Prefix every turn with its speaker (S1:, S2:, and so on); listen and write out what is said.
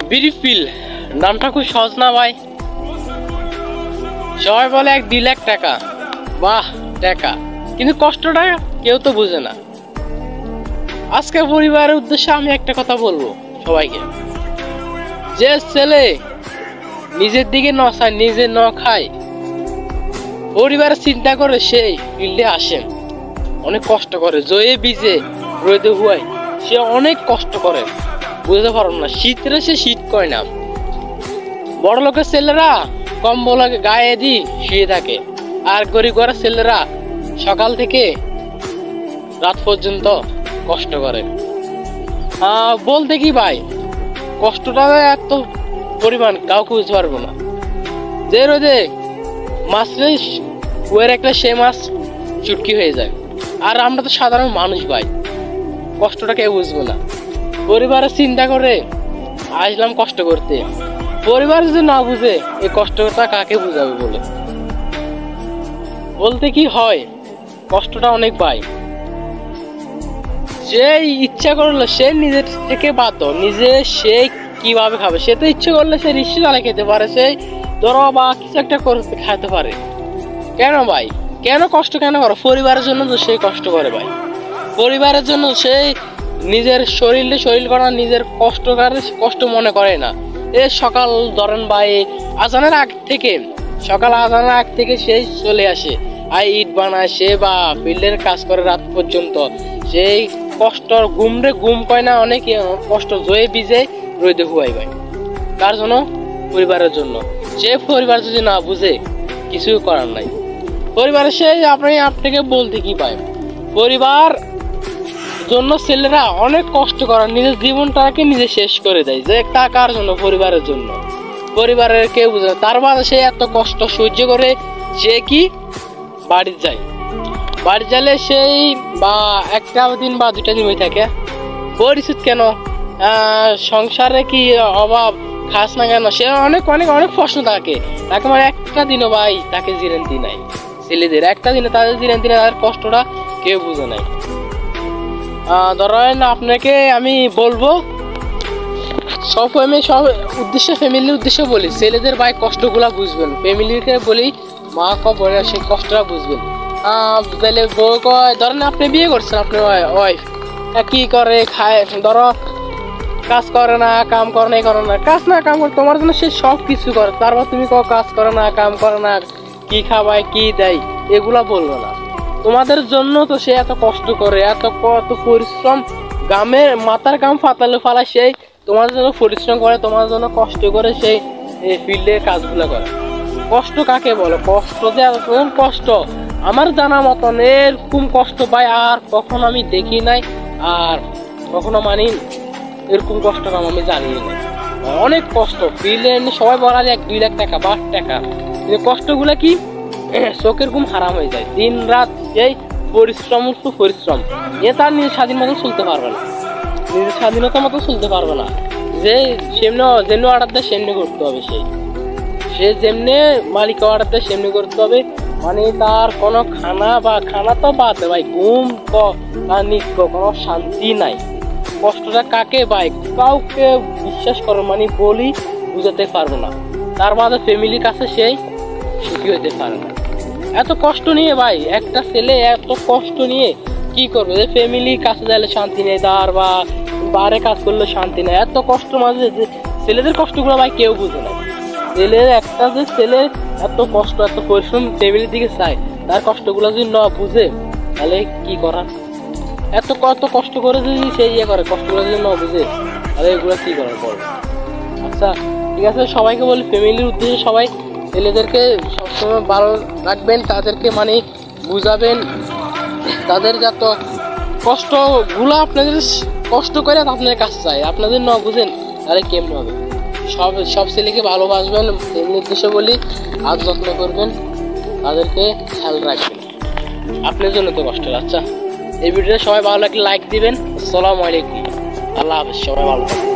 S1: বিড়ি ফিল নামটা খুব সহজ না ভাই? সবাই বলে 1-2 লাখ টাকা, বাহ টাকা, কিন্তু কষ্টটা কেউ তো বুঝে না। আজকে পরিবারের উদ্দেশ্যে আমি একটা কথা বলবো সবাইকে, যে ছেলে নিজের দিকে ন চায়, নিজে ন খায়, পরিবারের চিন্তা করে সেই ফিল্ডে আসেন, অনেক কষ্ট করে, জয়ে বিজে রোদে হুয়ায়, সে অনেক কষ্ট করে, বুঝতে পারো না। শীতরে সে শীত করে না। বড় লোকের ছেলেরা কম্বল গায়ে দি শুয়ে থাকে, আর গরিব ঘরের ছেলেরা সকাল থেকে রাত পর্যন্ত কষ্ট করে। বলতে কি ভাই, কষ্টটা এত পরিমাণ কাউকে বুঝতে পারবো না। যে রোদে মাছ কুয়ের একটা সে মাছ চুটকি হয়ে যায়, আর আমরা তো সাধারণ মানুষ ভাই, কষ্টটা কেউ বুঝবো না। পরিবারের চিন্তা করে আসলাম কষ্ট করতে, পরিবার যদি না বুঝে এই কষ্টটা কাকে বুঝাবে বলে? বলতে কি হয়, কষ্টটা অনেক ভাই। যে ইচ্ছা করলো সে নিজের থেকে বাধ্য, নিজে সে কিভাবে খাবে, সে তো ইচ্ছে করলে সে রিক্সা চালিয়ে খেতে পারে, সে ধরো বা কিছু একটা করে খাইতে পারে। কেন ভাই, কেন কষ্ট কেন করে? পরিবারের জন্য তো সে কষ্ট করে ভাই, পরিবারের জন্য সে নিজের শরীর করা, নিজের কষ্ট মনে করে না। এ সকাল ধরেন ভাই আজানের আগ থেকে, সকাল আজানের আগ থেকে সে চলে আসে, আর ইট বানায় সে, বা ফিল্ডের কাজ করে রাত পর্যন্ত, সেই কষ্ট ঘুম কয় না, অনেক কষ্ট জয়ে বিজে রোদে হুয়াই ভাই। কার জন্য? পরিবারের জন্য। সে পরিবার যদি না বুঝে কিছু করার নাই। পরিবারের সে আপনাকে বলতে কি পায়, পরিবার জন্য ছেলেরা অনেক কষ্ট করে, নিজের জীবনটাকে নিজে শেষ করে দেয়। যে কার জন্য? পরিবারের জন্য। পরিবারের কেউ বুঝে না, তার বাদে সে এত কষ্ট সহ্য করে সে কি বাড়ি যায়, বাড়ি গেলে সেই বা একটা দিন বা 2টা দিন হয়ে থাকে। পরিচিত কেন? সংসারে কি অভাব, খাস না কেন? সে অনেক অনেক অনেক প্রশ্ন থাকে তাকে, মানে একটা দিনও ভাই তাকে জিরান্তি নাই। ছেলেদের একটা দিনে তাদের জিরান্তি নাই, তাদের কষ্টটা কেউ বুঝে নাই। ধরেন আপনাকে আমি বলবো, সব উদ্দেশ্যে ফ্যামিলির উদ্দেশ্যে বলি, ছেলেদের ভাই কষ্টগুলা বুঝবেন, ফ্যামিলিকে বলি মা বলে সেই কষ্টটা বুঝবেন। তাহলে বউ কয়, ধরেন আপনি বিয়ে করছেন, আপনার ওয়াইফ কি করে খায়, ধরো কাজ করে না, কাম করে না, করে না, কাজ না কাম করে তোমার জন্য সে সব কিছু করে, তারপর তুমি কাজ করে না, কাম করে না, কি খাওয়ায় কি দেয় এগুলা বলবো না। তোমাদের জন্য তো সে এত কষ্ট করে, কত পরিশ্রম, গামের মাথার গাম ফাতালে ফালায় সেই তোমার জন্য পরিশ্রম করে, তোমার জন্য কষ্ট করে সেই ফিল্ডের কাজগুলো করে। কষ্ট কাকে বলে? কষ্ট যে এরকম কষ্ট আমার জানা মতন এরকম কষ্ট ভাই আর কখনো আমি দেখি নাই, আর কখনো মানি এরকম কষ্ট আমি জানি না। অনেক কষ্ট ফিল্ডে, সবাই বলা যায় 1-2 লাখ টাকা, 12 টাকা, কিন্তু কষ্টগুলো কি চোখের ঘুম হারাম হয়ে যায়। দিন রাত এই পরিশ্রম এ তার নিজের স্বাধীন মতো চলতে পারবে না, নিজের স্বাধীনতার মতো চলতে পারবে না। যে যেমনি অর্ডার দেয় সেমনি করতে হবে, সে যেমনি মালিক অর্ডার দেয় সেমনি করতে হবে। মানে তার কোনো খানা তো বাদ দেয় ভাই, ঘুম তার নিত্য কোনো শান্তি নাই। কষ্টটা কাকে ভাই কাউকে বিশ্বাস করো, মানে বলি বুঝাতে পারবো না। তার বাদে ফ্যামিলির কাছে সেই সুখী হইতে পারে না। এত কষ্ট নিয়ে ভাই একটা ছেলে এত কষ্ট নিয়ে কি করবে? যে ফ্যামিলির কাছে যাইলে শান্তি নেই, তার বা বারে কাজ করলে শান্তি নেই। এত কষ্ট মাঝে যে ছেলেদের কষ্টগুলো ভাই কেউ বুঝে না। যে ছেলে এত কষ্ট এত পরিশ্রম ফ্যামিলির দিকে চায়, তার কষ্টগুলো যদি না বুঝে তাহলে কি করার? কত কষ্ট করে যদি সে করে, কষ্টগুলো যদি না বুঝে তাহলে এগুলো কি করার পর? আচ্ছা ঠিক আছে, সবাইকে বলি ফ্যামিলির উদ্দেশ্যে সবাই ছেলেদেরকে সবসময় ভালো রাখবেন, তাদেরকে মানে বুঝাবেন, তাদের যত কষ্টগুলো আপনাদের কষ্ট করে আপনাদের কাছে চাই, আপনাদের না বুঝেন তাহলে কেমন হবে? সব ছেলেকে ভালোবাসবেন, ফ্যামিলির উদ্দেশ্যে বলি আর যত্ন করবেন, তাদেরকে খেয়াল রাখবেন, আপনার জন্য তো কষ্ট। আচ্ছা এই ভিডিওটা সবাই ভালো লাগলে লাইক দিবেন। আসসালামু আলাইকুম, আল্লাহ হাফেজ, সবাই ভালো থাকবেন।